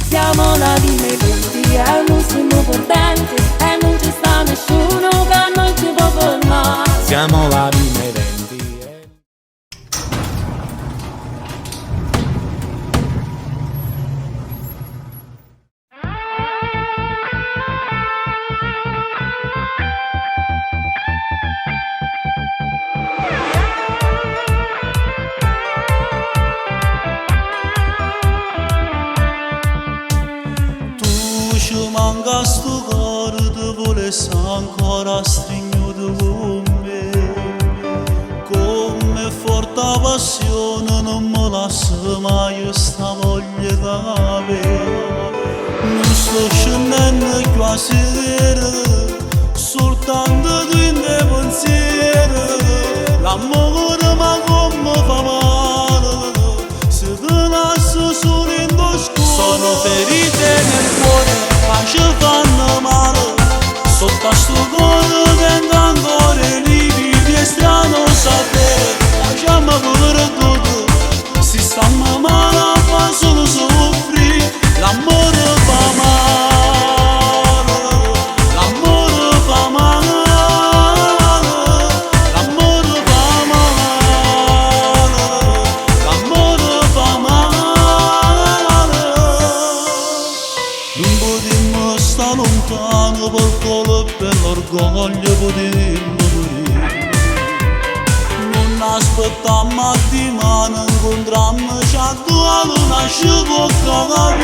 Siamo la viventi e non siamo potenti e non ci sta nessuno che non ci può fermare. Siamo la viventi. Tu manca sto cuore, ti volessi ancora stringere con me. Come forte passione non mi lascia mai sta voglia d'avere. Non sto scendendo quasi vera, soltanto tu in te pensieri. L'amore ma come fa male, se ti lascio solo in tuo scuole. Sono ferite nel cuore, ma ci fanno male. Sotto a sto cuore dentro ancora lividi e strano sapere. Lasciamo pure tutto, si stanno male fa solo soffrire. L'amore fa male, l'amore fa male, l'amore fa male, l'amore fa male. Non potremmo stare lontano per colpa e per l'orgoglio potremmo morire. Non aspettiamo a dimani, incontrammoci a due, non ci può cagare.